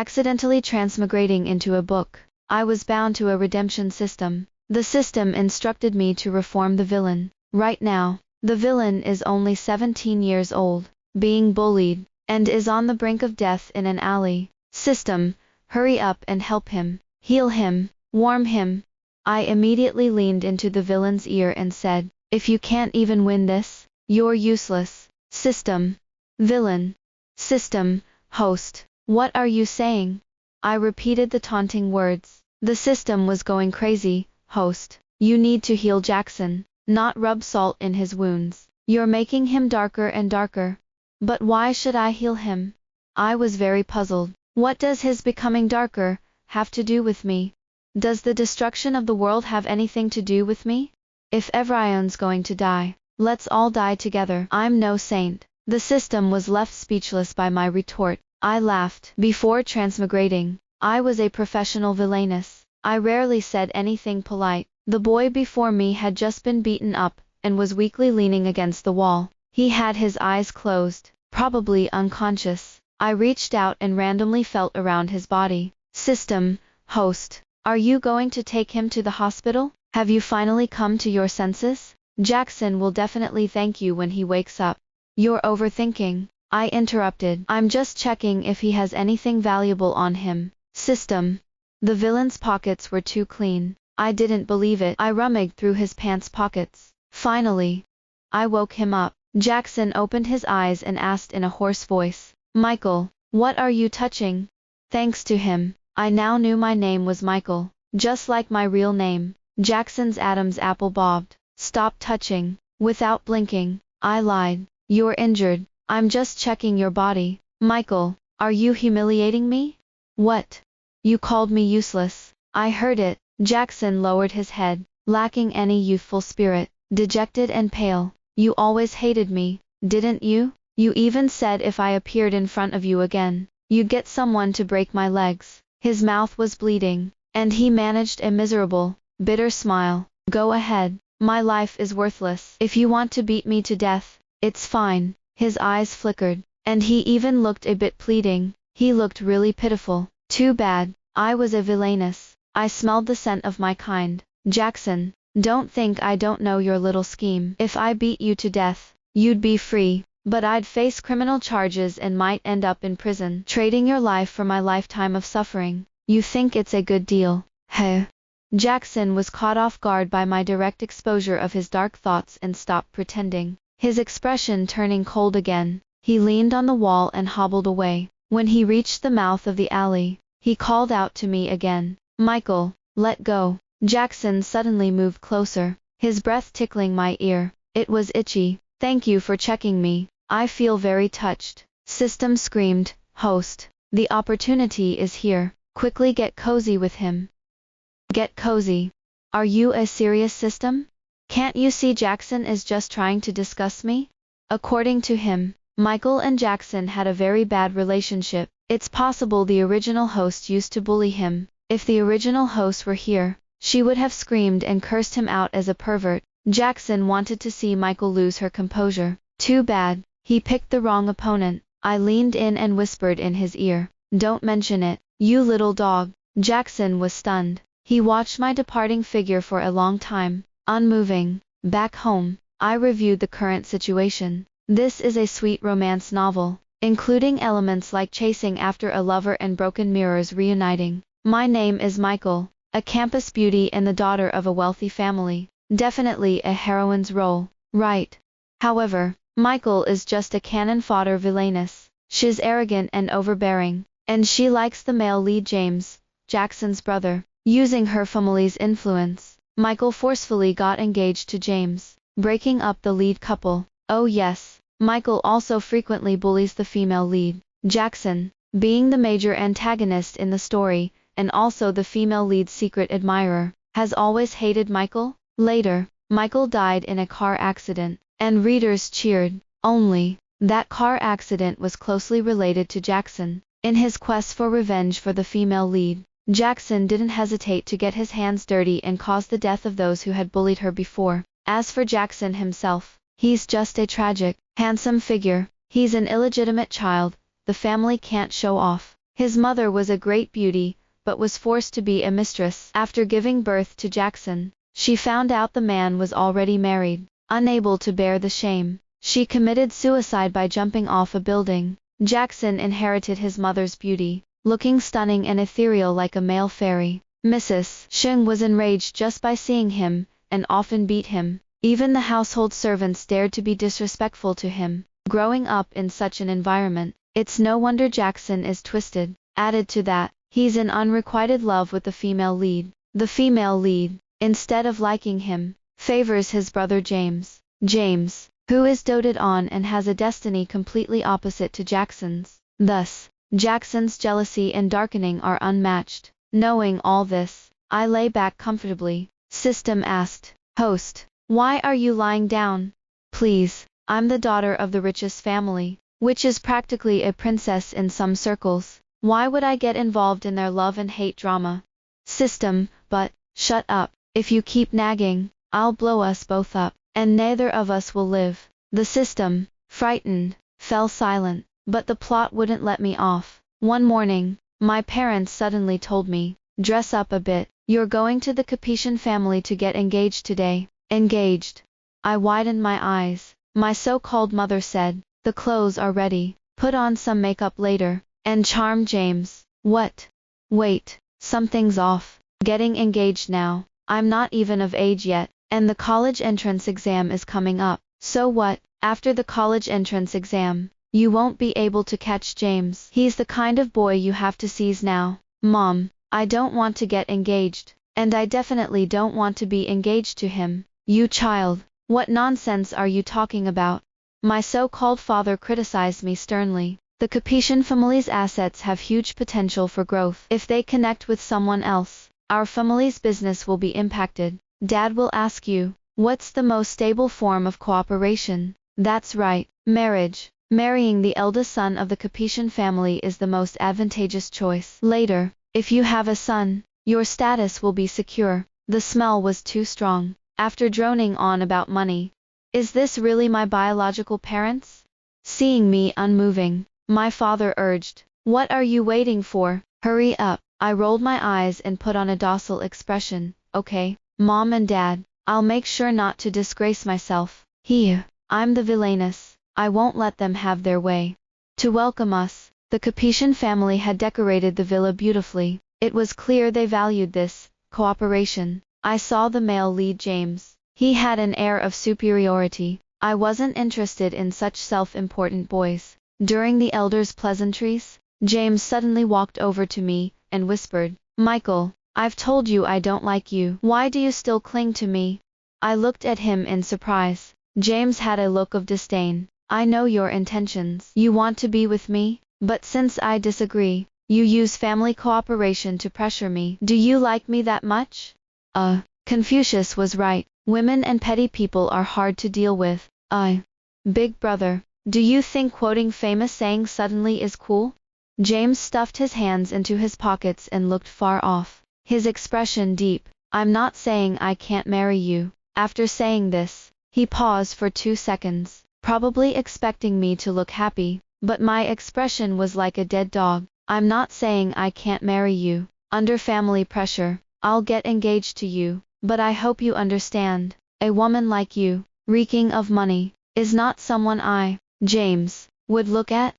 accidentally transmigrating into a book. I was bound to a redemption system. The system instructed me to reform the villain. Right now, the villain is only 17 years old, being bullied, and is on the brink of death in an alley. System, hurry up and help him, heal him, warm him. I immediately leaned into the villain's ear and said, if you can't even win this, you're useless. System. Villain. System. Host. What are you saying? I repeated the taunting words. The system was going crazy. Host. You need to heal Jackson, not rub salt in his wounds. You're making him darker and darker. But why should I heal him? I was very puzzled. What does his becoming darker have to do with me? Does the destruction of the world have anything to do with me? If everyone's going to die, let's all die together. I'm no saint. The system was left speechless by my retort. I laughed. Before transmigrating, I was a professional villainess. I rarely said anything polite. The boy before me had just been beaten up, and was weakly leaning against the wall. He had his eyes closed, probably unconscious. I reached out and randomly felt around his body. System. Host. Are you going to take him to the hospital? Have you finally come to your senses? Jackson will definitely thank you when he wakes up. You're overthinking. I interrupted. I'm just checking if he has anything valuable on him. System. The villain's pockets were too clean. I didn't believe it. I rummaged through his pants pockets. Finally, I woke him up. Jackson opened his eyes and asked in a hoarse voice, Michael, what are you touching? Thanks to him, I now knew my name was Michael, just like my real name. Jackson's Adam's apple bobbed. Stop touching. Without blinking, I lied. You're injured. I'm just checking your body. Michael, are you humiliating me? What? You called me useless. I heard it. Jackson lowered his head, lacking any youthful spirit, dejected and pale. You always hated me, didn't you? You even said if I appeared in front of you again, you'd get someone to break my legs. His mouth was bleeding, and he managed a miserable, bitter smile. Go ahead. My life is worthless. If you want to beat me to death, it's fine. His eyes flickered, and he even looked a bit pleading. He looked really pitiful. Too bad. I was a villainess. I smelled the scent of my kind. Jackson, don't think I don't know your little scheme. If I beat you to death, you'd be free, but I'd face criminal charges and might end up in prison, trading your life for my lifetime of suffering. You think it's a good deal, huh? Jackson was caught off guard by my direct exposure of his dark thoughts and stopped pretending. His expression turning cold again, he leaned on the wall and hobbled away. When he reached the mouth of the alley, he called out to me again, Michael, let go. Jackson suddenly moved closer, his breath tickling my ear. It was itchy. Thank you for checking me. I feel very touched. System screamed, Host, the opportunity is here. Quickly get cozy with him. Get cozy. Are you a serious system? Can't you see Jackson is just trying to discuss me? According to him, Michael and Jackson had a very bad relationship. It's possible the original host used to bully him. If the original host were here, she would have screamed and cursed him out as a pervert. Jackson wanted to see Michael lose her composure. Too bad, he picked the wrong opponent. I leaned in and whispered in his ear, don't mention it, you little dog. Jackson was stunned. He watched my departing figure for a long time, unmoving. Back home, I reviewed the current situation. This is a sweet romance novel, including elements like chasing after a lover and broken mirrors reuniting. My name is Michael, a campus beauty and the daughter of a wealthy family. Definitely a heroine's role, right? However, Michael is just a cannon fodder villainess. She's arrogant and overbearing, and she likes the male lead James, Jackson's brother. Using her family's influence, Michael forcefully got engaged to James, breaking up the lead couple. Oh yes, Michael also frequently bullies the female lead, Jackson, being the major antagonist in the story, and also the female lead's secret admirer, has always hated Michael. Later, Michael died in a car accident, and readers cheered. Only, that car accident was closely related to Jackson. In his quest for revenge for the female lead, Jackson didn't hesitate to get his hands dirty and cause the death of those who had bullied her before. As for Jackson himself, he's just a tragic, handsome figure. He's an illegitimate child, the family can't show off. His mother was a great beauty, but was forced to be a mistress after giving birth to Jackson. She found out the man was already married. Unable to bear the shame, she committed suicide by jumping off a building. Jackson inherited his mother's beauty, looking stunning and ethereal like a male fairy. Mrs. Sheng was enraged just by seeing him, and often beat him. Even the household servants dared to be disrespectful to him. Growing up in such an environment, it's no wonder Jackson is twisted. Added to that, he's in unrequited love with the female lead. The female lead, instead of liking him, favors his brother James. James, who is doted on and has a destiny completely opposite to Jackson's. Thus, Jackson's jealousy and darkening are unmatched. Knowing all this, I lay back comfortably. System asked, "Host, why are you lying down?" "Please, I'm the daughter of the richest family, which is practically a princess in some circles. Why would I get involved in their love and hate drama?" System, but, shut up. If you keep nagging, I'll blow us both up, and neither of us will live. The system, frightened, fell silent, but the plot wouldn't let me off. One morning, my parents suddenly told me, "Dress up a bit, you're going to the Capetian family to get engaged today." Engaged. I widened my eyes. My so-called mother said, "The clothes are ready, put on some makeup later, and charm James." What? Wait, something's off. Getting engaged now? I'm not even of age yet, and the college entrance exam is coming up. So what? After the college entrance exam, you won't be able to catch James. He's the kind of boy you have to seize now. Mom, I don't want to get engaged, and I definitely don't want to be engaged to him. You child, what nonsense are you talking about? My so-called father criticized me sternly. The Capetian family's assets have huge potential for growth. If they connect with someone else, our family's business will be impacted. Dad will ask you, what's the most stable form of cooperation? That's right, marriage. Marrying the eldest son of the Capetian family is the most advantageous choice. Later, if you have a son, your status will be secure. The smell was too strong. After droning on about money, is this really my biological parents? Seeing me unmoving, my father urged, "What are you waiting for? Hurry up." I rolled my eyes and put on a docile expression. "Okay, Mom and Dad, I'll make sure not to disgrace myself. I'm the villainess. I won't let them have their way." To welcome us, the Capetian family had decorated the villa beautifully. It was clear they valued this cooperation. I saw the male lead James. He had an air of superiority. I wasn't interested in such self-important boys. During the elders' pleasantries, James suddenly walked over to me and whispered, "Michael, I've told you I don't like you. Why do you still cling to me?" I looked at him in surprise. James had a look of disdain. "I know your intentions. You want to be with me, but since I disagree, you use family cooperation to pressure me. Do you like me that much?" Confucius was right. Women and petty people are hard to deal with. Big brother, do you think quoting famous sayings suddenly is cool? James stuffed his hands into his pockets and looked far off, his expression deep. "I'm not saying I can't marry you." After saying this, he paused for 2 seconds, probably expecting me to look happy, but my expression was like a dead dog. "I'm not saying I can't marry you. Under family pressure, I'll get engaged to you, but I hope you understand, a woman like you, reeking of money, is not someone James, would look at."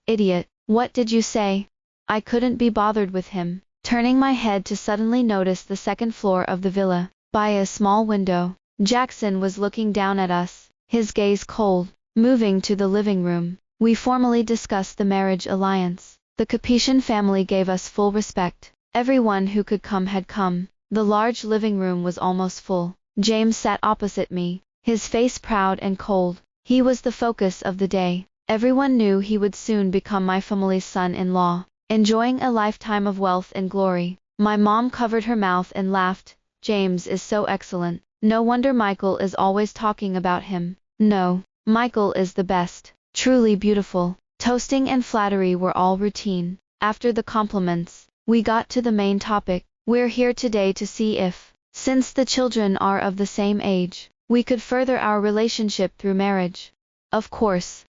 Idiot, what did you say?" I couldn't be bothered with him, turning my head to suddenly notice the second floor of the villa. By a small window, Jackson was looking down at us, his gaze cold. Moving to the living room, we formally discussed the marriage alliance. The Capetian family gave us full respect. Everyone who could come had come. The large living room was almost full. James sat opposite me, his face proud and cold. He was the focus of the day. Everyone knew he would soon become my family's son-in-law, enjoying a lifetime of wealth and glory. My mom covered her mouth and laughed. "James is so excellent. No wonder Michael is always talking about him." "No, Michael is the best. Truly beautiful." Toasting and flattery were all routine. After the compliments, we got to the main topic. We're here today to see if, since the children are of the same age, we could further our relationship through marriage. Of course,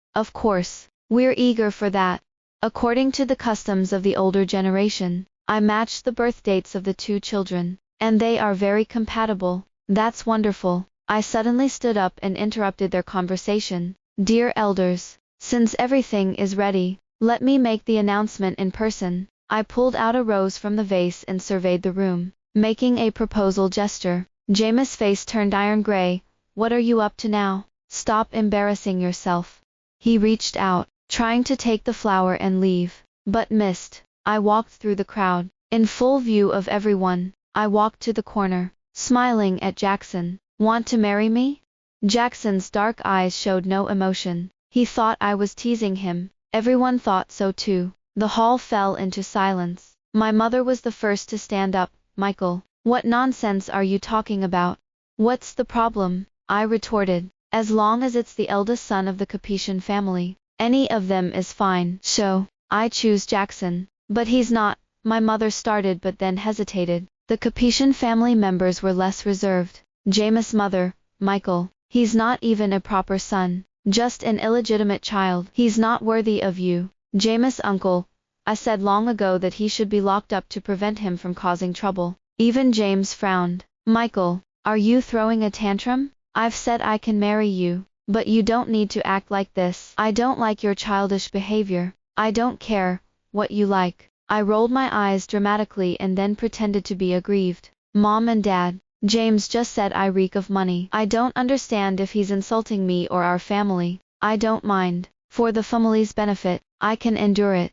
we're eager for that. According to the customs of the older generation, I matched the birth dates of the two children, and they are very compatible. That's wonderful. I suddenly stood up and interrupted their conversation. Dear elders, since everything is ready, let me make the announcement in person. I pulled out a rose from the vase and surveyed the room, making a proposal gesture. James' face turned iron gray. What are you up to now? Stop embarrassing yourself. He reached out, trying to take the flower and leave, but missed. I walked through the crowd, in full view of everyone. I walked to the corner, smiling at Jackson. Want to marry me? Jackson's dark eyes showed no emotion. He thought I was teasing him. Everyone thought so too. The hall fell into silence. My mother was the first to stand up. Michael, what nonsense are you talking about? What's the problem? I retorted. As long as it's the eldest son of the Capetian family, any of them is fine. So, I choose Jackson. But he's not, my mother started but then hesitated. The Capetian family members were less reserved. James' mother, Michael, he's not even a proper son, just an illegitimate child. He's not worthy of you. James' uncle, I said long ago that he should be locked up to prevent him from causing trouble. Even James frowned. Michael, are you throwing a tantrum? I've said I can marry you, but you don't need to act like this. I don't like your childish behavior. I don't care what you like. I rolled my eyes dramatically and then pretended to be aggrieved. Mom and Dad, James just said I reek of money. I don't understand if he's insulting me or our family. I don't mind. For the family's benefit, I can endure it.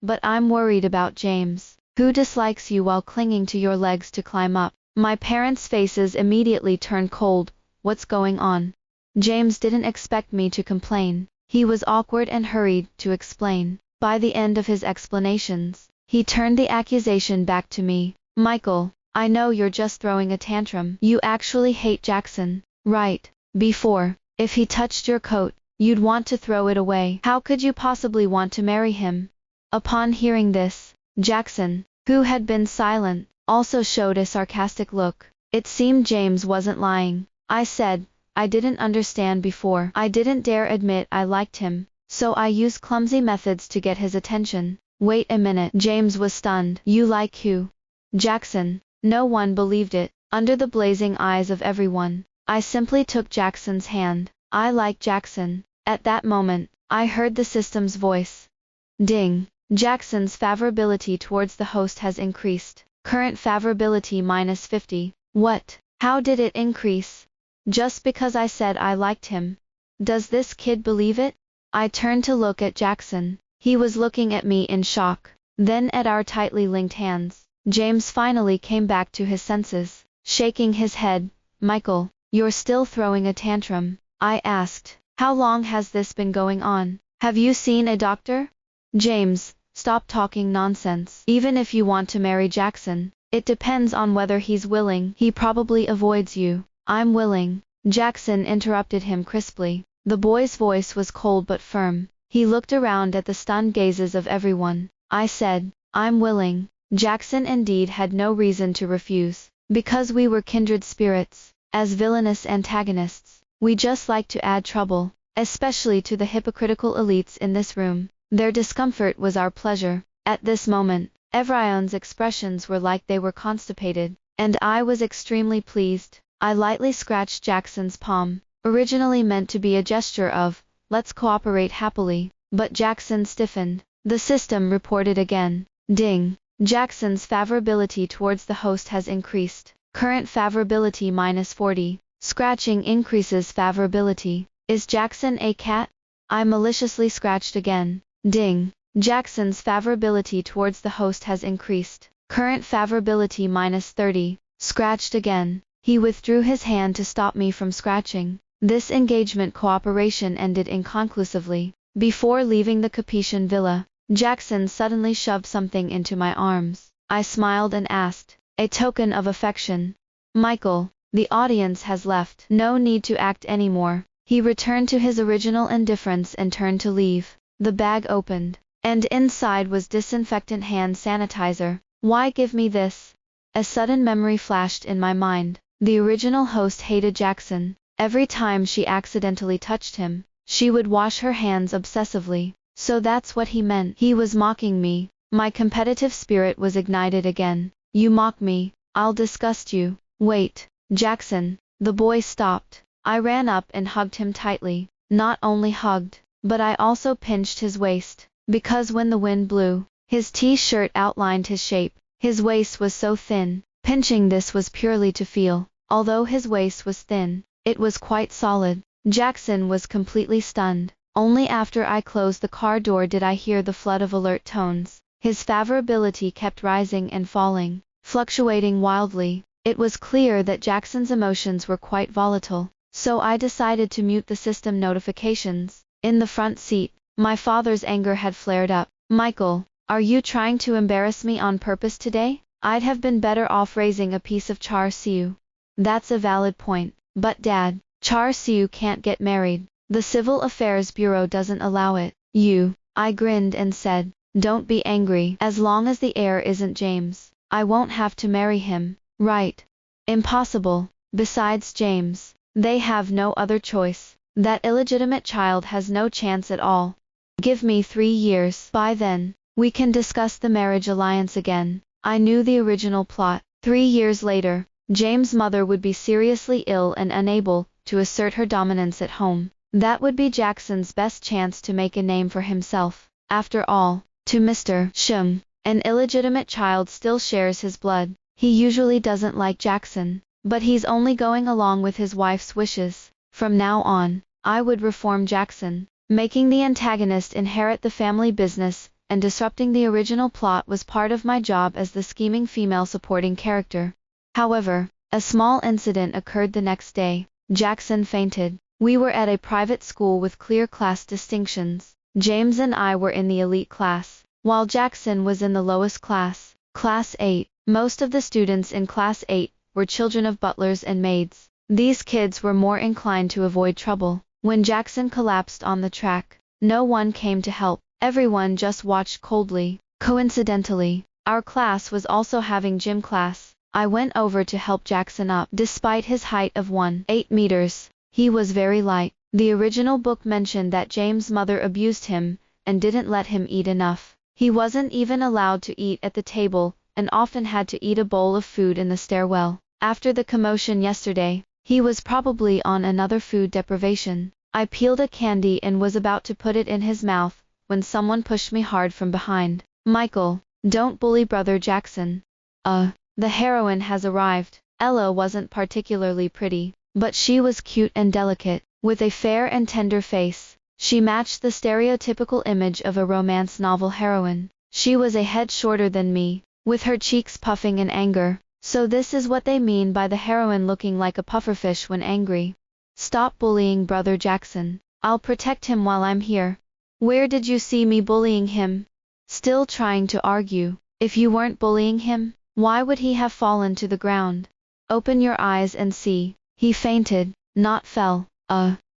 But I'm worried about James, who dislikes you while clinging to your legs to climb up. My parents' faces immediately turned cold. What's going on? James didn't expect me to complain. He was awkward and hurried to explain. By the end of his explanations, he turned the accusation back to me. Michael, I know you're just throwing a tantrum. You actually hate Jackson, right? Before, if he touched your coat, you'd want to throw it away. How could you possibly want to marry him? Upon hearing this, Jackson, who had been silent, also showed a sarcastic look. It seemed James wasn't lying. I said, I didn't understand before. I didn't dare admit I liked him, so I used clumsy methods to get his attention. Wait a minute. James was stunned. You like who? Jackson. No one believed it. Under the blazing eyes of everyone, I simply took Jackson's hand. I like Jackson. At that moment, I heard the system's voice. Ding. Jackson's favorability towards the host has increased. Current favorability -50. What? How did it increase? Just because I said I liked him. Does this kid believe it? I turned to look at Jackson. He was looking at me in shock, then at our tightly linked hands. James finally came back to his senses, shaking his head. Michael, you're still throwing a tantrum. I asked, how long has this been going on? Have you seen a doctor? James, stop talking nonsense. Even if you want to marry Jackson, it depends on whether he's willing. He probably avoids you. I'm willing. Jackson interrupted him crisply. The boy's voice was cold but firm. He looked around at the stunned gazes of everyone. I said, I'm willing. Jackson indeed had no reason to refuse, because we were kindred spirits. As villainous antagonists, we just like to add trouble, especially to the hypocritical elites in this room. Their discomfort was our pleasure. At this moment, Evrion's expressions were like they were constipated, and I was extremely pleased. I lightly scratched Jackson's palm, originally meant to be a gesture of, let's cooperate happily, but Jackson stiffened. The system reported again. Ding. Jackson's favorability towards the host has increased. Current favorability -40. Scratching increases favorability. Is Jackson a cat? I maliciously scratched again. Ding. Jackson's favorability towards the host has increased. Current favorability -30. Scratched again. He withdrew his hand to stop me from scratching. This engagement cooperation ended inconclusively. Before leaving the Capetian villa, Jackson suddenly shoved something into my arms. I smiled and asked, a token of affection. Michael, the audience has left. No need to act anymore. He returned to his original indifference and turned to leave. The bag opened, and inside was disinfectant hand sanitizer. Why give me this? A sudden memory flashed in my mind. The original host hated Jackson. Every time she accidentally touched him, she would wash her hands obsessively. So that's what he meant. He was mocking me. My competitive spirit was ignited again. You mock me, I'll disgust you. Wait, Jackson. The boy stopped. I ran up and hugged him tightly. Not only hugged, but I also pinched his waist, because when the wind blew, his t-shirt outlined his shape. His waist was so thin. Pinching this was purely to feel. Although his waist was thin, it was quite solid. Jackson was completely stunned. Only after I closed the car door did I hear the flood of alert tones. His favorability kept rising and falling, fluctuating wildly. It was clear that Jackson's emotions were quite volatile, so I decided to mute the system notifications. In the front seat, my father's anger had flared up. Michael, are you trying to embarrass me on purpose today? I'd have been better off raising a piece of char siu. That's a valid point, but Dad, char siu can't get married. The Civil Affairs Bureau doesn't allow it. I grinned and said, don't be angry. As long as the heir isn't James, I won't have to marry him, right? Impossible. Besides James, they have no other choice. That illegitimate child has no chance at all. Give me 3 years. By then, we can discuss the marriage alliance again. I knew the original plot. 3 years later, James' mother would be seriously ill and unable to assert her dominance at home. That would be Jackson's best chance to make a name for himself. After all, to Mr. Shum, an illegitimate child still shares his blood. He usually doesn't like Jackson, but he's only going along with his wife's wishes. From now on, I would reform Jackson. Making the antagonist inherit the family business and disrupting the original plot was part of my job as the scheming female supporting character. However, a small incident occurred the next day. Jackson fainted. We were at a private school with clear class distinctions. James and I were in the elite class, while Jackson was in the lowest class, Class 8. Most of the students in Class 8 were children of butlers and maids. These kids were more inclined to avoid trouble. When Jackson collapsed on the track, no one came to help. Everyone just watched coldly. Coincidentally, our class was also having gym class. I went over to help Jackson up. Despite his height of 1.8 meters, he was very light. The original book mentioned that James' mother abused him and didn't let him eat enough. He wasn't even allowed to eat at the table and often had to eat a bowl of food in the stairwell. After the commotion yesterday, he was probably on another food deprivation. I peeled a candy and was about to put it in his mouth when someone pushed me hard from behind. Michael, don't bully brother Jackson. The heroine has arrived. Ella wasn't particularly pretty, but she was cute and delicate, with a fair and tender face. She matched the stereotypical image of a romance novel heroine. She was a head shorter than me, with her cheeks puffing in anger. So this is what they mean by the heroine looking like a pufferfish when angry. Stop bullying brother Jackson. I'll protect him while I'm here. Where did you see me bullying him? Still trying to argue. If you weren't bullying him, why would he have fallen to the ground? Open your eyes and see. He fainted, not fell.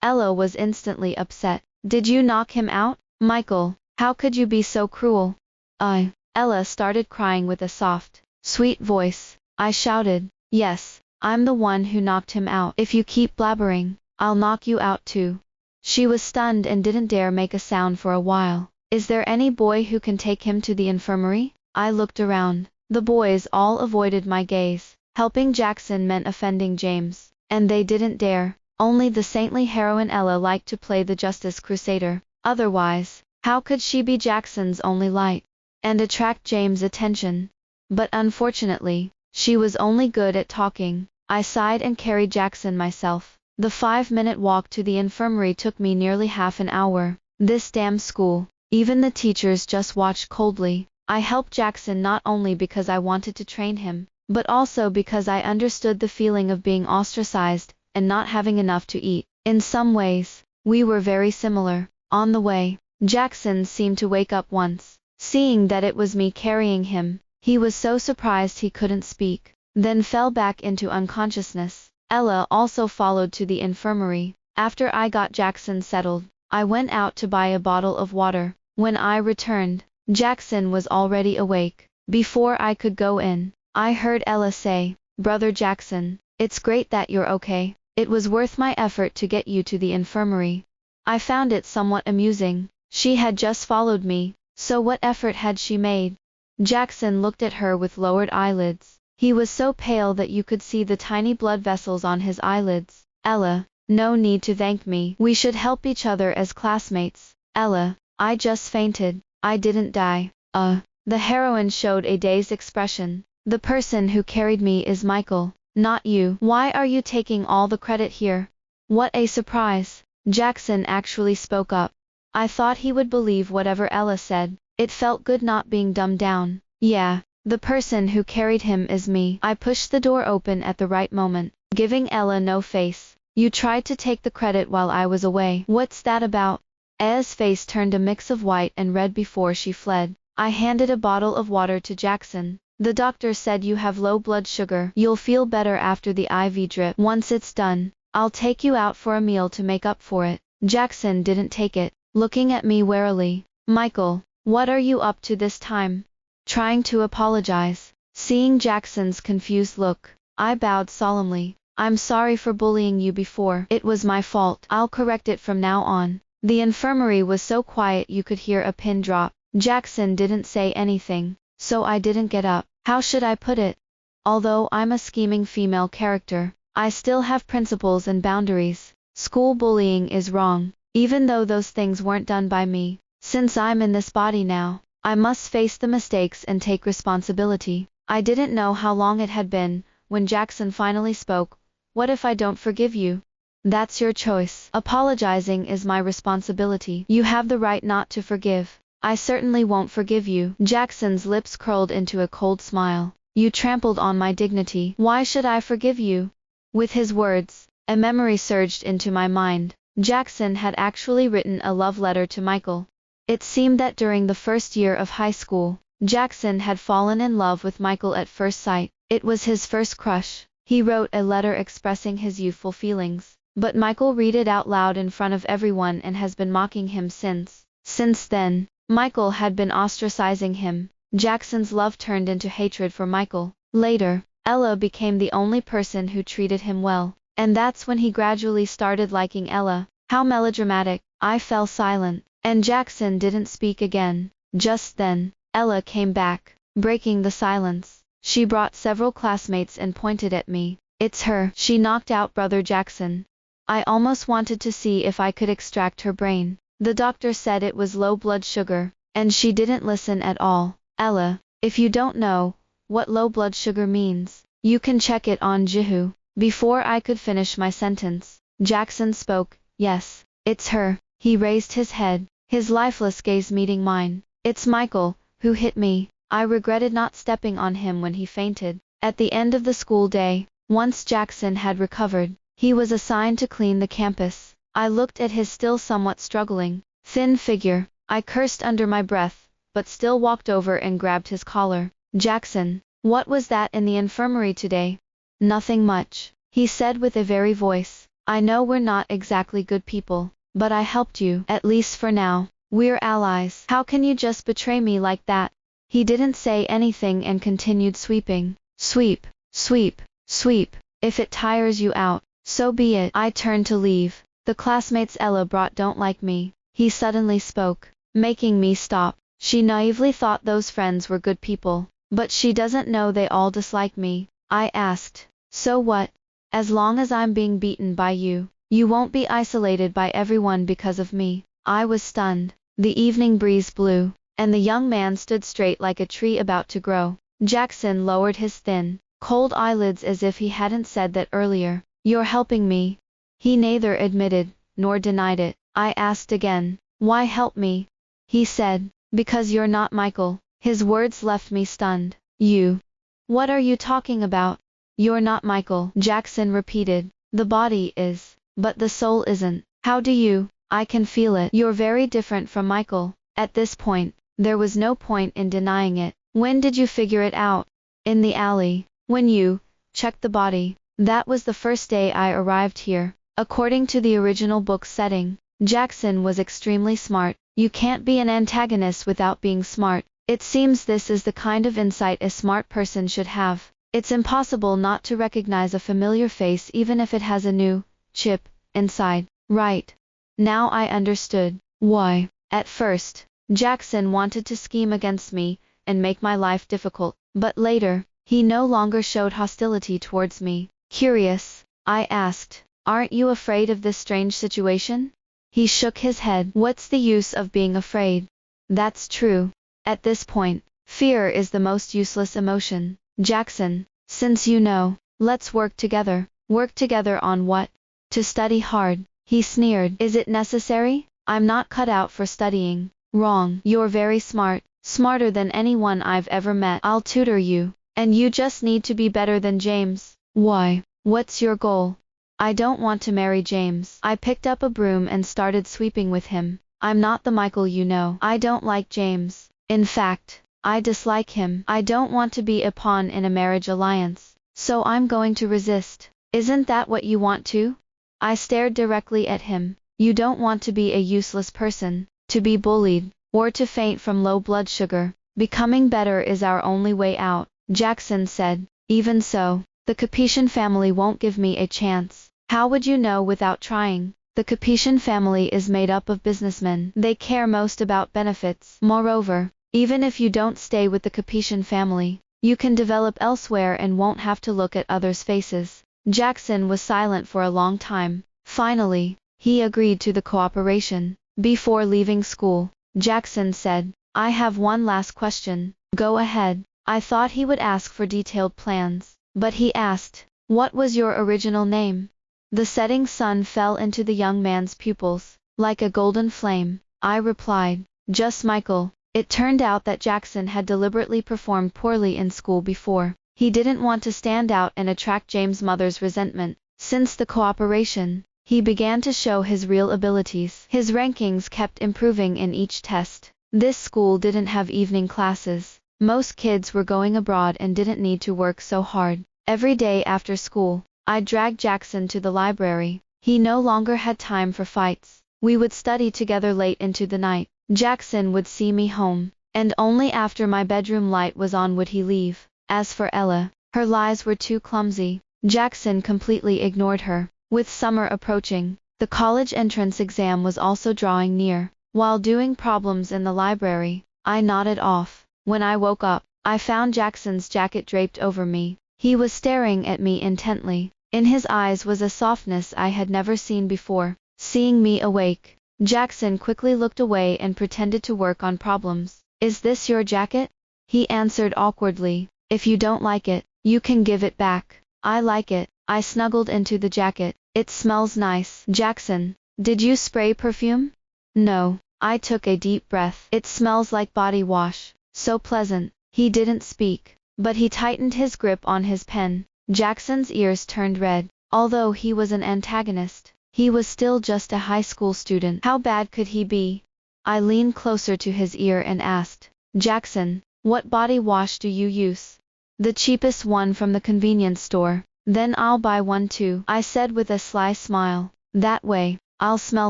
Ella was instantly upset. Did you knock him out? Michael, how could you be so cruel? Ella started crying with a soft, sweet voice. I shouted, yes, I'm the one who knocked him out. If you keep blabbering, I'll knock you out too. She was stunned and didn't dare make a sound for a while. Is there any boy who can take him to the infirmary? I looked around. The boys all avoided my gaze. Helping Jackson meant offending James, and they didn't dare. Only the saintly heroine Ella liked to play the justice crusader. Otherwise, how could she be Jackson's only light and attract James' attention? But unfortunately, she was only good at talking. I sighed and carried Jackson myself. The 5-minute walk to the infirmary took me nearly half an hour. This damn school. Even the teachers just watched coldly. I helped Jackson not only because I wanted to train him, but also because I understood the feeling of being ostracized and not having enough to eat. In some ways, we were very similar. On the way, Jackson seemed to wake up once. Seeing that it was me carrying him, he was so surprised he couldn't speak, then fell back into unconsciousness. Ella also followed to the infirmary. After I got Jackson settled, I went out to buy a bottle of water. When I returned, Jackson was already awake. Before I could go in, I heard Ella say, "Brother Jackson, it's great that you're okay. It was worth my effort to get you to the infirmary." I found it somewhat amusing. She had just followed me, so what effort had she made? Jackson looked at her with lowered eyelids. He was so pale that you could see the tiny blood vessels on his eyelids. Ella, no need to thank me. We should help each other as classmates. Ella, I just fainted. I didn't die. The heroine showed a dazed expression. The person who carried me is Michael, not you. Why are you taking all the credit here? What a surprise. Jackson actually spoke up. I thought he would believe whatever Ella said. It felt good not being dumbed down. Yeah, the person who carried him is me. I pushed the door open at the right moment, giving Ella no face. You tried to take the credit while I was away. What's that about? Ella's face turned a mix of white and red before she fled. I handed a bottle of water to Jackson. The doctor said you have low blood sugar. You'll feel better after the IV drip. Once it's done, I'll take you out for a meal to make up for it. Jackson didn't take it, looking at me warily. Michael, what are you up to this time? Trying to apologize. Seeing Jackson's confused look, I bowed solemnly. I'm sorry for bullying you before. It was my fault. I'll correct it from now on. The infirmary was so quiet you could hear a pin drop. Jackson didn't say anything, so I didn't get up. How should I put it? Although I'm a scheming female character, I still have principles and boundaries. School bullying is wrong, even though those things weren't done by me. Since I'm in this body now, I must face the mistakes and take responsibility. I didn't know how long it had been, when Jackson finally spoke. What if I don't forgive you? That's your choice. Apologizing is my responsibility. You have the right not to forgive. I certainly won't forgive you. Jackson's lips curled into a cold smile. You trampled on my dignity. Why should I forgive you? With his words, a memory surged into my mind. Jackson had actually written a love letter to Michael. It seemed that during the first year of high school, Jackson had fallen in love with Michael at first sight. It was his first crush. He wrote a letter expressing his youthful feelings, but Michael read it out loud in front of everyone and has been mocking him since. Since then, Michael had been ostracizing him. Jackson's love turned into hatred for Michael. Later, Ella became the only person who treated him well, and that's when he gradually started liking Ella. How melodramatic. I fell silent, and Jackson didn't speak again. Just then, Ella came back, breaking the silence. She brought several classmates and pointed at me. It's her. She knocked out Brother Jackson. I almost wanted to see if I could extract her brain. The doctor said it was low blood sugar, and she didn't listen at all. Ella, if you don't know what low blood sugar means, you can check it on Jihu. Before I could finish my sentence, Jackson spoke. Yes, it's her. He raised his head, his lifeless gaze meeting mine. It's Michael, who hit me. I regretted not stepping on him when he fainted. At the end of the school day, once Jackson had recovered, he was assigned to clean the campus. I looked at his still somewhat struggling, thin figure. I cursed under my breath, but still walked over and grabbed his collar. Jackson, what was that in the infirmary today? Nothing much, he said with a very voice. I know we're not exactly good people, but I helped you, at least for now. We're allies. How can you just betray me like that? He didn't say anything and continued sweeping. Sweep, sweep, sweep. If it tires you out, so be it. I turned to leave. The classmates Ella brought don't like me. He suddenly spoke, making me stop. She naively thought those friends were good people, but she doesn't know they all dislike me. I asked, so what? As long as I'm being beaten by you, you won't be isolated by everyone because of me. I was stunned. The evening breeze blew, and the young man stood straight like a tree about to grow. Jackson lowered his thin, cold eyelids as if he hadn't said that earlier. You're helping me. He neither admitted, nor denied it. I asked again, why help me? He said, because you're not Michael. His words left me stunned. You? What are you talking about? You're not Michael, Jackson repeated. The body is, but the soul isn't. How do you? I can feel it. You're very different from Michael. At this point, there was no point in denying it. When did you figure it out? In the alley, when you checked the body. That was the first day I arrived here. According to the original book setting, Jackson was extremely smart. You can't be an antagonist without being smart. It seems this is the kind of insight a smart person should have. It's impossible not to recognize a familiar face even if it has a new chip inside. Right. Now I understood why At first, Jackson wanted to scheme against me and make my life difficult, but later, he no longer showed hostility towards me. Curious, I asked, aren't you afraid of this strange situation? He shook his head. What's the use of being afraid? That's true. At this point, fear is the most useless emotion. Jackson, since you know, let's work together. Work together on what? To study hard. He sneered. Is it necessary? I'm not cut out for studying. Wrong. You're very smart. Smarter than anyone I've ever met. I'll tutor you. And you just need to be better than James. Why? What's your goal? I don't want to marry James. I picked up a broom and started sweeping with him. I'm not the Michael you know. I don't like James. In fact, I dislike him. I don't want to be a pawn in a marriage alliance. So I'm going to resist. Isn't that what you want too? I stared directly at him. You don't want to be a useless person, to be bullied, or to faint from low blood sugar. Becoming better is our only way out, Jackson said. Even so, the Capetian family won't give me a chance. How would you know without trying? The Capetian family is made up of businessmen. They care most about benefits. Moreover, even if you don't stay with the Capetian family, you can develop elsewhere and won't have to look at others' faces. Jackson was silent for a long time. Finally, he agreed to the cooperation. Before leaving school, Jackson said, I have one last question. Go ahead. I thought he would ask for detailed plans, but he asked, what was your original name? The setting sun fell into the young man's pupils, like a golden flame. I replied, just Michael. It turned out that Jackson had deliberately performed poorly in school before. He didn't want to stand out and attract James' mother's resentment. Since the cooperation, he began to show his real abilities. His rankings kept improving in each test. This school didn't have evening classes. Most kids were going abroad and didn't need to work so hard. Every day after school, I dragged Jackson to the library. He no longer had time for fights. We would study together late into the night. Jackson would see me home, and only after my bedroom light was on would he leave. As for Ella, her lies were too clumsy. Jackson completely ignored her. With summer approaching, the college entrance exam was also drawing near. While doing problems in the library, I nodded off. When I woke up, I found Jackson's jacket draped over me. He was staring at me intently. In his eyes was a softness I had never seen before. Seeing me awake, Jackson quickly looked away and pretended to work on problems. Is this your jacket? He answered awkwardly. If you don't like it, you can give it back. I like it. I snuggled into the jacket. It smells nice. Jackson, did you spray perfume? No. I took a deep breath. It smells like body wash. So pleasant. He didn't speak, but he tightened his grip on his pen. Jackson's ears turned red. Although he was an antagonist, he was still just a high school student. How bad could he be? I leaned closer to his ear and asked, Jackson, what body wash do you use? The cheapest one from the convenience store. Then I'll buy one too, I said with a sly smile. That way, I'll smell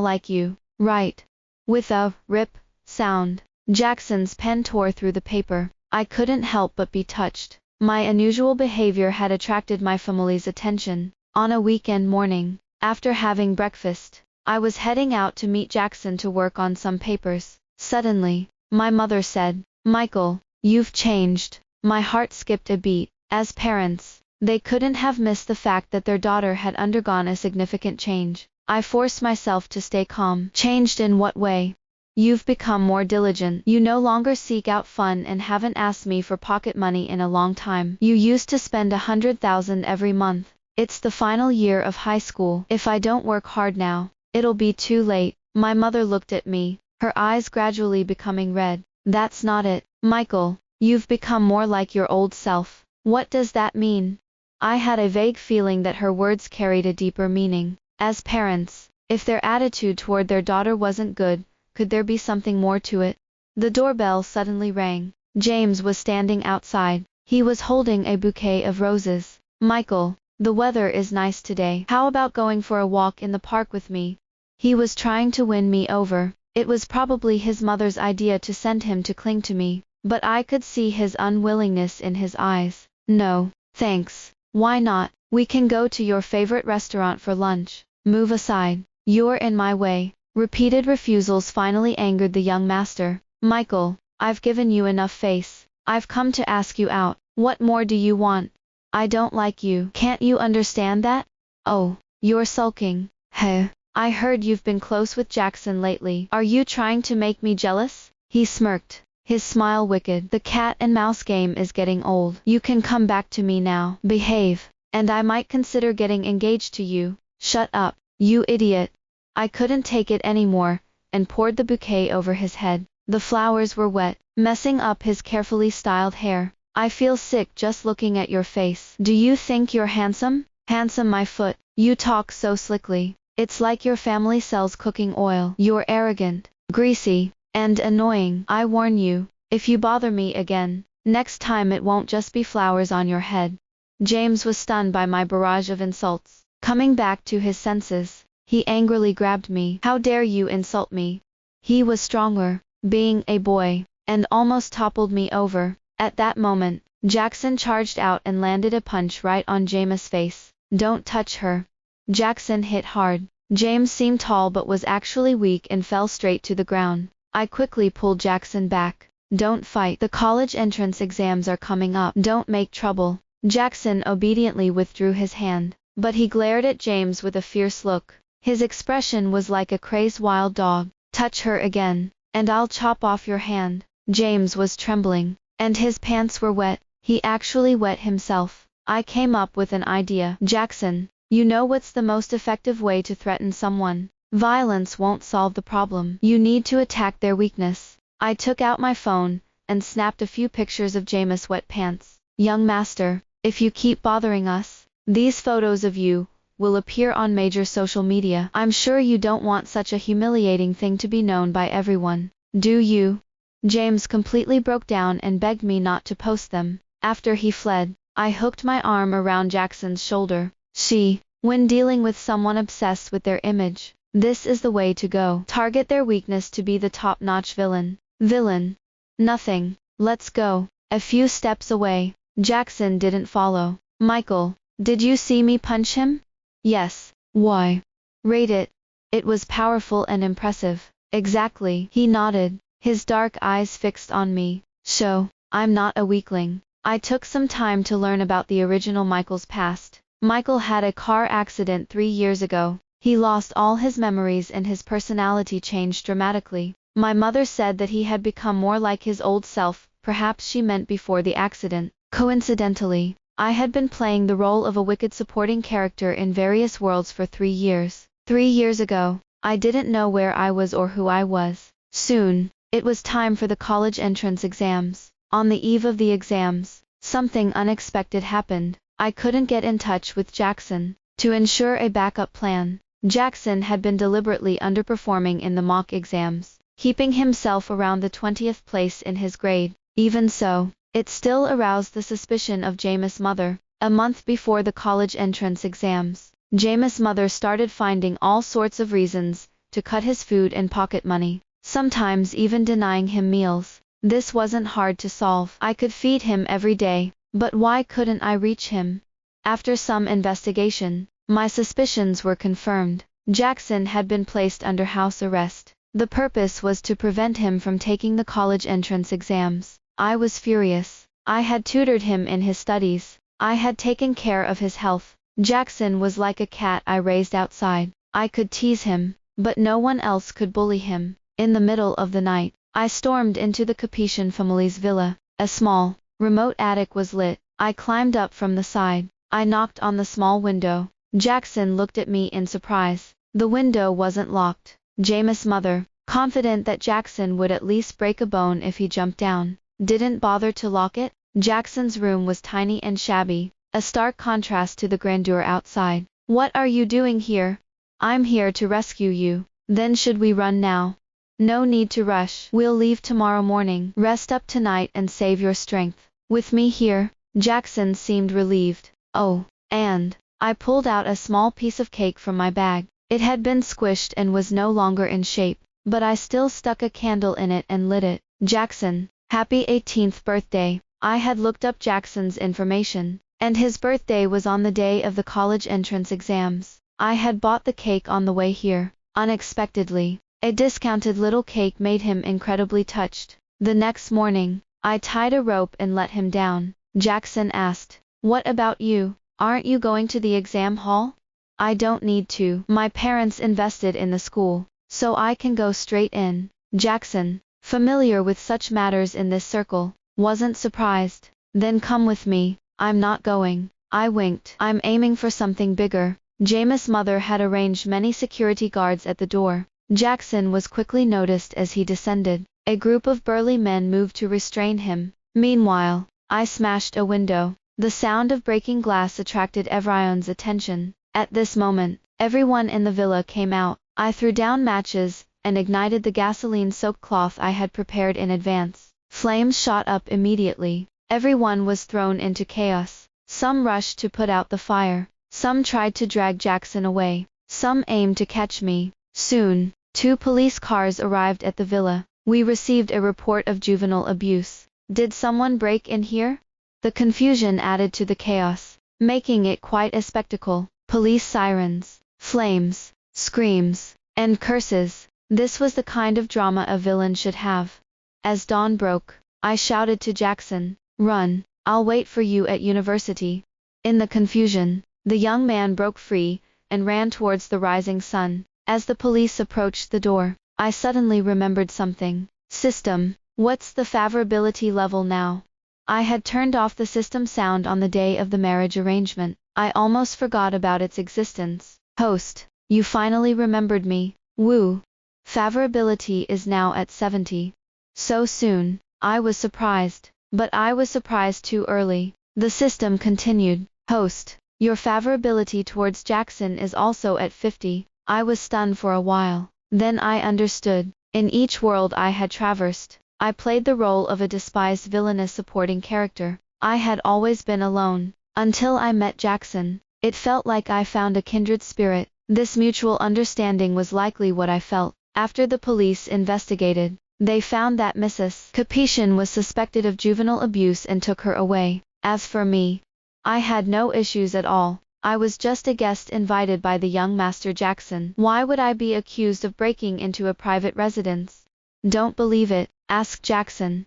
like you. Right. With a rip sound, Jackson's pen tore through the paper. I couldn't help but be touched. My unusual behavior had attracted my family's attention. On a weekend morning, after having breakfast, I was heading out to meet Jackson to work on some papers. Suddenly, my mother said, Michael, you've changed. My heart skipped a beat. As parents, they couldn't have missed the fact that their daughter had undergone a significant change. I forced myself to stay calm. Changed in what way? You've become more diligent. You no longer seek out fun and haven't asked me for pocket money in a long time. You used to spend 100,000 every month. It's the final year of high school. If I don't work hard now, it'll be too late. My mother looked at me, her eyes gradually becoming red. That's not it, Michael. You've become more like your old self. What does that mean? I had a vague feeling that her words carried a deeper meaning. As parents, if their attitude toward their daughter wasn't good, could there be something more to it? The doorbell suddenly rang. James was standing outside. He was holding a bouquet of roses. Michael, the weather is nice today. How about going for a walk in the park with me? He was trying to win me over. It was probably his mother's idea to send him to cling to me, but I could see his unwillingness in his eyes. No, thanks. Why not? We can go to your favorite restaurant for lunch. Move aside. You're in my way. Repeated refusals finally angered the young master. Michael, I've given you enough face. I've come to ask you out. What more do you want? I don't like you. Can't you understand that? Oh, you're sulking. Heh. I heard you've been close with Jackson lately. Are you trying to make me jealous? He smirked, his smile wicked. The cat and mouse game is getting old. You can come back to me now. Behave, and I might consider getting engaged to you. Shut up, you idiot. I couldn't take it anymore, and poured the bouquet over his head. The flowers were wet, messing up his carefully styled hair. I feel sick just looking at your face. Do you think you're handsome? Handsome, my foot. You talk so slickly. It's like your family sells cooking oil. You're arrogant, greasy, and annoying. I warn you, if you bother me again, next time it won't just be flowers on your head. James was stunned by my barrage of insults. Coming back to his senses, he angrily grabbed me. How dare you insult me? He was stronger, being a boy, and almost toppled me over. At that moment, Jackson charged out and landed a punch right on James' face. Don't touch her. Jackson hit hard. James seemed tall but was actually weak and fell straight to the ground. I quickly pulled Jackson back. Don't fight. The college entrance exams are coming up. Don't make trouble. Jackson obediently withdrew his hand, but he glared at James with a fierce look. His expression was like a crazed wild dog. Touch her again, and I'll chop off your hand. James was trembling, and his pants were wet. He actually wet himself. I came up with an idea. Jackson, you know what's the most effective way to threaten someone? Violence won't solve the problem. You need to attack their weakness. I took out my phone, and snapped a few pictures of James' wet pants. Young master, if you keep bothering us, these photos of you will appear on major social media. I'm sure you don't want such a humiliating thing to be known by everyone, do you? James completely broke down and begged me not to post them. After he fled, I hooked my arm around Jackson's shoulder. When dealing with someone obsessed with their image, this is the way to go. Target their weakness to be the top-notch villain. Nothing. Let's go. A few steps away, Jackson didn't follow. Michael, did you see me punch him? Yes. Why? Rate it. It was powerful and impressive. Exactly. He nodded, his dark eyes fixed on me. So, I'm not a weakling. I took some time to learn about the original Michael's past. Michael had a car accident 3 years ago. He lost all his memories and his personality changed dramatically. My mother said that he had become more like his old self, perhaps she meant before the accident. Coincidentally, I had been playing the role of a wicked supporting character in various worlds for 3 years. 3 years ago, I didn't know where I was or who I was. Soon, it was time for the college entrance exams. On the eve of the exams, something unexpected happened. I couldn't get in touch with Jackson. To ensure a backup plan, Jackson had been deliberately underperforming in the mock exams, keeping himself around the 20th place in his grade. Even so, it still aroused the suspicion of James' mother. A month before the college entrance exams, James' mother started finding all sorts of reasons to cut his food and pocket money, sometimes even denying him meals. This wasn't hard to solve. I could feed him every day, but why couldn't I reach him? After some investigation, my suspicions were confirmed. Jackson had been placed under house arrest. The purpose was to prevent him from taking the college entrance exams. I was furious. I had tutored him in his studies. I had taken care of his health. Jackson was like a cat I raised outside. I could tease him, but no one else could bully him. In the middle of the night, I stormed into the Capetian family's villa. A small, remote attic was lit. I climbed up from the side. I knocked on the small window. Jackson looked at me in surprise. The window wasn't locked. James' mother, confident that Jackson would at least break a bone if he jumped down, didn't bother to lock it. Jackson's room was tiny and shabby, a stark contrast to the grandeur outside. What are you doing here? I'm here to rescue you. Then should we run now? No need to rush. We'll leave tomorrow morning. Rest up tonight and save your strength. With me here? Jackson seemed relieved. Oh, and I pulled out a small piece of cake from my bag. It had been squished and was no longer in shape, but I still stuck a candle in it and lit it. Jackson, happy 18th birthday. I had looked up Jackson's information, and his birthday was on the day of the college entrance exams. I had bought the cake on the way here. Unexpectedly, A discounted little cake made him incredibly touched. The next morning, I tied a rope and let him down. Jackson asked, "What about you? Aren't you going to the exam hall?" "I don't need to. My parents invested in the school, so I can go straight in." Jackson, familiar with such matters in this circle, wasn't surprised. "Then come with me." "I'm not going." I winked. "I'm aiming for something bigger." Jameis' mother had arranged many security guards at the door. Jackson was quickly noticed as he descended. A group of burly men moved to restrain him. Meanwhile, I smashed a window. The sound of breaking glass attracted everyone's attention. At this moment, everyone in the villa came out. I threw down matches and ignited the gasoline-soaked cloth I had prepared in advance. Flames shot up immediately. Everyone was thrown into chaos. Some rushed to put out the fire. Some tried to drag Jackson away. Some aimed to catch me. Soon, 2 police cars arrived at the villa. We received a report of juvenile abuse. Did someone break in here? The confusion added to the chaos, making it quite a spectacle. Police sirens, flames, screams, and curses. This was the kind of drama a villain should have. As dawn broke, I shouted to Jackson, "Run, I'll wait for you at university." In the confusion, the young man broke free and ran towards the rising sun. As the police approached the door, I suddenly remembered something. System. What's the favorability level now? I had turned off the system sound on the day of the marriage arrangement. I almost forgot about its existence. Host. You finally remembered me. Woo. Favorability is now at 70. So soon. I was surprised. But I was surprised too early. The system continued. Host. Your favorability towards Jackson is also at 50. I was stunned for a while. Then I understood. In each world I had traversed, I played the role of a despised villainous supporting character. I had always been alone. Until I met Jackson, it felt like I found a kindred spirit. This mutual understanding was likely what I felt. After the police investigated, they found that Mrs. Capuchin was suspected of juvenile abuse and took her away. As for me, I had no issues at all. I was just a guest invited by the young Master Jackson. Why would I be accused of breaking into a private residence? Don't believe it, asked Jackson.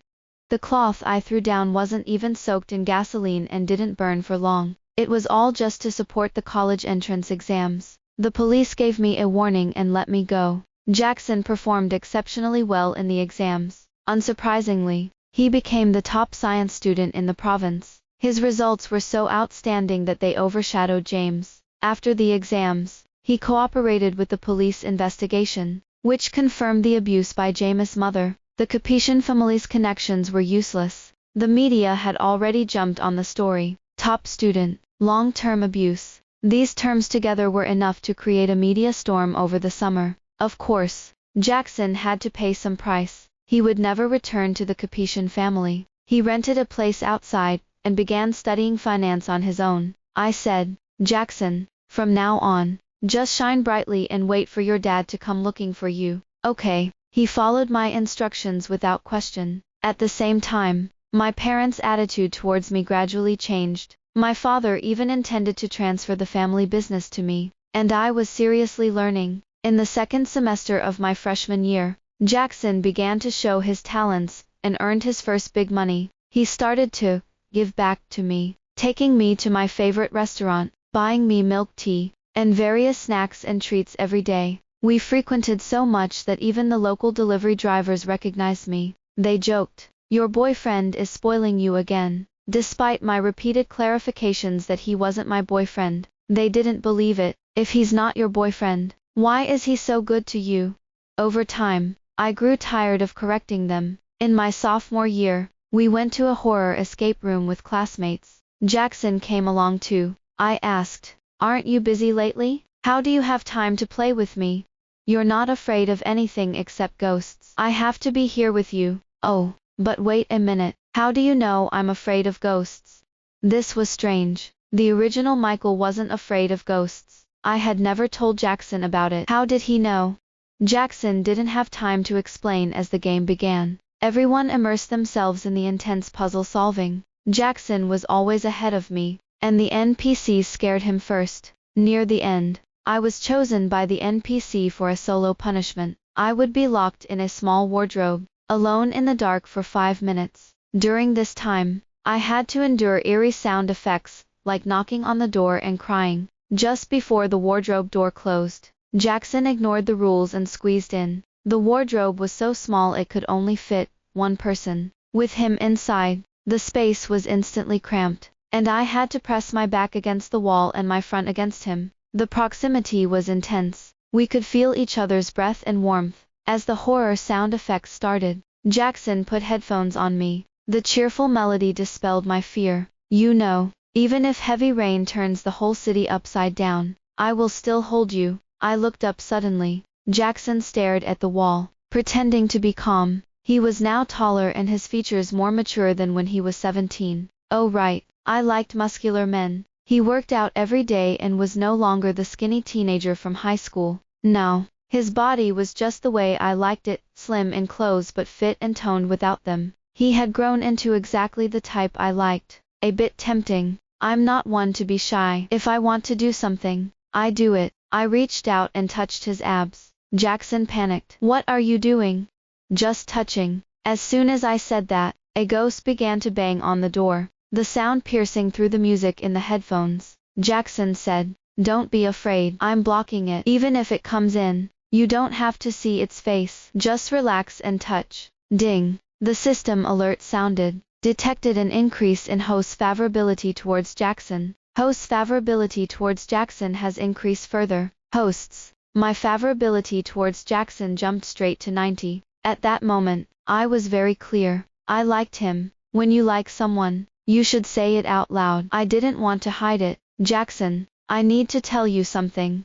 The cloth I threw down wasn't even soaked in gasoline and didn't burn for long. It was all just to support the college entrance exams. The police gave me a warning and let me go. Jackson performed exceptionally well in the exams. Unsurprisingly, he became the top science student in the province. His results were so outstanding that they overshadowed James. After the exams, he cooperated with the police investigation, which confirmed the abuse by Jameis' mother. The Capuchin family's connections were useless. The media had already jumped on the story. Top student, long-term abuse. These terms together were enough to create a media storm over the summer. Of course, Jackson had to pay some price. He would never return to the Capuchin family. He rented a place outside and began studying finance on his own. I said, "Jackson, from now on, just shine brightly and wait for your dad to come looking for you." Okay. He followed my instructions without question. At the same time, my parents' attitude towards me gradually changed. My father even intended to transfer the family business to me, and I was seriously learning. In the second semester of my freshman year, Jackson began to show his talents and earned his first big money. He started to give back to me, taking me to my favorite restaurant, buying me milk tea, and various snacks and treats every day. We frequented so much that even the local delivery drivers recognized me. They joked, "Your boyfriend is spoiling you again." Despite my repeated clarifications that he wasn't my boyfriend, they didn't believe it. If he's not your boyfriend, why is he so good to you? Over time, I grew tired of correcting them. In my sophomore year, we went to a horror escape room with classmates. Jackson came along too. I asked, "Aren't you busy lately? How do you have time to play with me? You're not afraid of anything except ghosts. I have to be here with you." "Oh, but wait a minute. How do you know I'm afraid of ghosts?" This was strange. The original Michael wasn't afraid of ghosts. I had never told Jackson about it. How did he know? Jackson didn't have time to explain as the game began. Everyone immersed themselves in the intense puzzle solving. Jackson was always ahead of me, and the NPCs scared him first. Near the end, I was chosen by the NPC for a solo punishment. I would be locked in a small wardrobe, alone in the dark for 5 minutes. During this time, I had to endure eerie sound effects, like knocking on the door and crying. Just before the wardrobe door closed, Jackson ignored the rules and squeezed in. The wardrobe was so small it could only fit one person. With him inside, the space was instantly cramped, and I had to press my back against the wall and my front against him. The proximity was intense. We could feel each other's breath and warmth. As the horror sound effects started, Jackson put headphones on me. The cheerful melody dispelled my fear. You know, even if heavy rain turns the whole city upside down, I will still hold you. I looked up suddenly. Jackson stared at the wall, pretending to be calm. He was now taller and his features more mature than when he was 17. Oh right, I liked muscular men. He worked out every day and was no longer the skinny teenager from high school. No, his body was just the way I liked it, slim in clothes but fit and toned without them. He had grown into exactly the type I liked. A bit tempting. I'm not one to be shy. If I want to do something, I do it. I reached out and touched his abs. Jackson panicked. What are you doing? Just touching. As soon as I said that, a ghost began to bang on the door, the sound piercing through the music in the headphones. Jackson said, "Don't be afraid. I'm blocking it. Even if it comes in, you don't have to see its face. Just relax and touch." Ding. The system alert sounded. Detected an increase in host favorability towards Jackson. Host favorability towards Jackson has increased further. Hosts. My favorability towards Jackson jumped straight to 90. At that moment, I was very clear. I liked him. When you like someone, you should say it out loud. I didn't want to hide it. Jackson, I need to tell you something.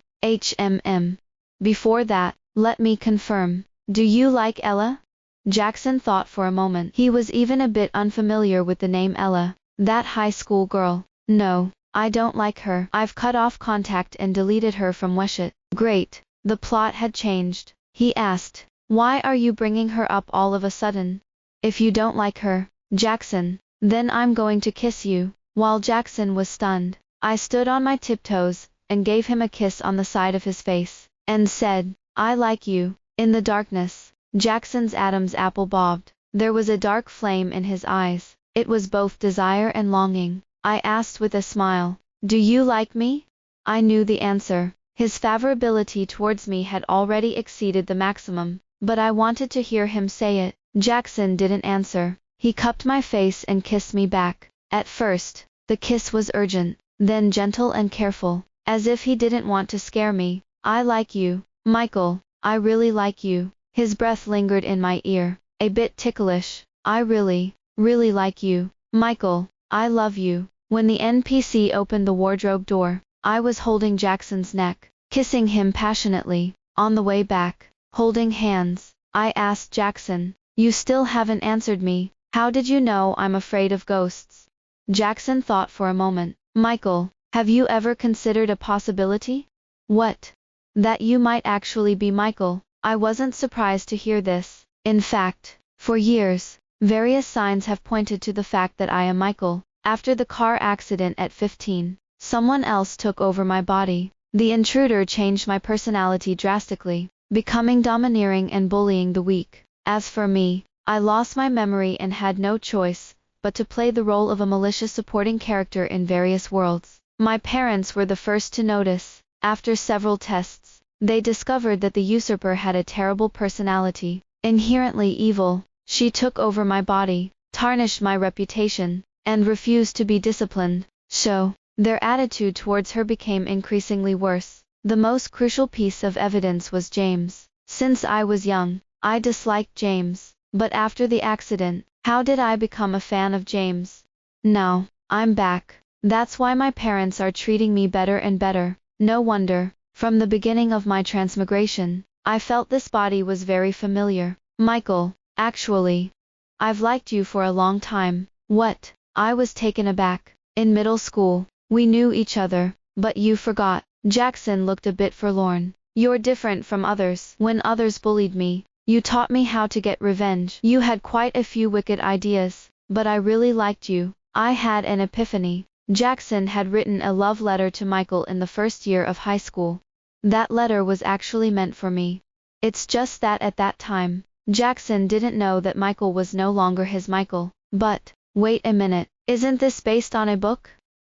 Before that, let me confirm. Do you like Ella? Jackson thought for a moment. He was even a bit unfamiliar with the name Ella. That high school girl. No, I don't like her. I've cut off contact and deleted her from Weshit. Great. The plot had changed. He asked, why are you bringing her up all of a sudden? If you don't like her, Jackson, then I'm going to kiss you. While Jackson was stunned, I stood on my tiptoes and gave him a kiss on the side of his face, and said, I like you. In the darkness, Jackson's Adam's apple bobbed. There was a dark flame in his eyes. It was both desire and longing. I asked with a smile, do you like me? I knew the answer. His favorability towards me had already exceeded the maximum, but I wanted to hear him say it. Jackson didn't answer. He cupped my face and kissed me back. At first, the kiss was urgent, then gentle and careful, as if he didn't want to scare me. I like you, Michael. I really like you. His breath lingered in my ear, a bit ticklish. I really, really like you, Michael. I love you. When the NPC opened the wardrobe door, I was holding Jackson's neck, kissing him passionately. On the way back, holding hands, I asked Jackson, you still haven't answered me. How did you know I'm afraid of ghosts? Jackson thought for a moment. Michael, have you ever considered a possibility? What? That you might actually be Michael. I wasn't surprised to hear this. In fact, for years, various signs have pointed to the fact that I am Michael. After the car accident at 15, someone else took over my body. The intruder changed my personality drastically, becoming domineering and bullying the weak. As for me, I lost my memory and had no choice but to play the role of a malicious supporting character in various worlds. My parents were the first to notice. After several tests, they discovered that the usurper had a terrible personality, inherently evil. She took over my body, tarnished my reputation, and refused to be disciplined. So, their attitude towards her became increasingly worse. The most crucial piece of evidence was James. Since I was young, I disliked James. But after the accident, how did I become a fan of James? Now, I'm back. That's why my parents are treating me better and better. No wonder. From the beginning of my transmigration, I felt this body was very familiar. Michael, actually, I've liked you for a long time. What? I was taken aback. In middle school, we knew each other, but you forgot. Jackson looked a bit forlorn. You're different from others. When others bullied me, you taught me how to get revenge. You had quite a few wicked ideas, but I really liked you. I had an epiphany. Jackson had written a love letter to Michael in the first year of high school. That letter was actually meant for me. It's just that at that time, Jackson didn't know that Michael was no longer his Michael. But, wait a minute, isn't this based on a book?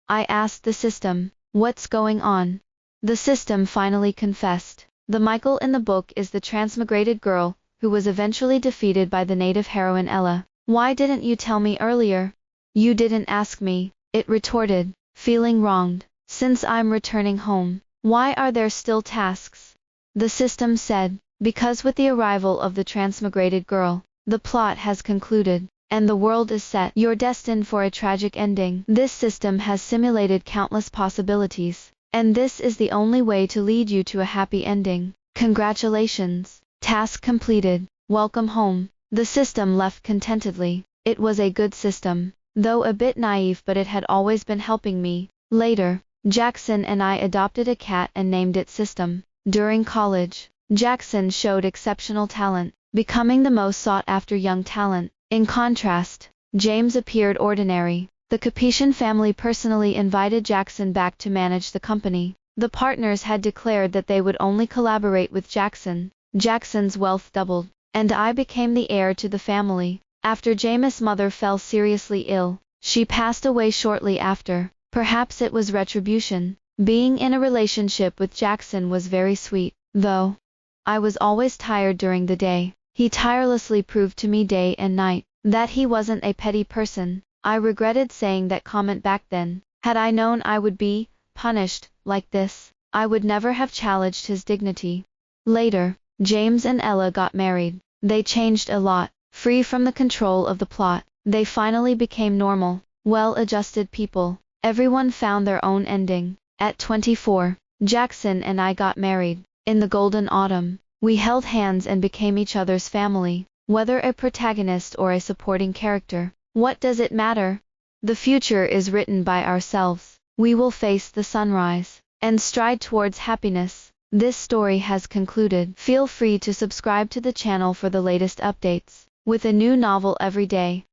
I asked the system. What's going on? The system finally confessed. The Michael in the book is the transmigrated girl, who was eventually defeated by the native heroine Ella. Why didn't you tell me earlier? You didn't ask me, it retorted, feeling wronged. Since I'm returning home, why are there still tasks? The system said, because with the arrival of the transmigrated girl, the plot has concluded, and the world is set. You're destined for a tragic ending. This system has simulated countless possibilities, and this is the only way to lead you to a happy ending. Congratulations. Task completed. Welcome home. The system left contentedly. It was a good system, though a bit naive, but it had always been helping me. Later, Jackson and I adopted a cat and named it System. During college, Jackson showed exceptional talent, becoming the most sought-after young talent. In contrast, James appeared ordinary. The Capetian family personally invited Jackson back to manage the company. The partners had declared that they would only collaborate with Jackson. Jackson's wealth doubled, and I became the heir to the family. After James' mother fell seriously ill, she passed away shortly after. Perhaps it was retribution. Being in a relationship with Jackson was very sweet, though I was always tired during the day. He tirelessly proved to me day and night that he wasn't a petty person. I regretted saying that comment back then. Had I known I would be punished like this, I would never have challenged his dignity. Later, James and Ella got married. They changed a lot, free from the control of the plot. They finally became normal, well-adjusted people. Everyone found their own ending. At 24, Jackson and I got married. In the golden autumn, we held hands and became each other's family. Whether a protagonist or a supporting character, what does it matter? The future is written by ourselves. We will face the sunrise and stride towards happiness. This story has concluded. Feel free to subscribe to the channel for the latest updates, with a new novel every day.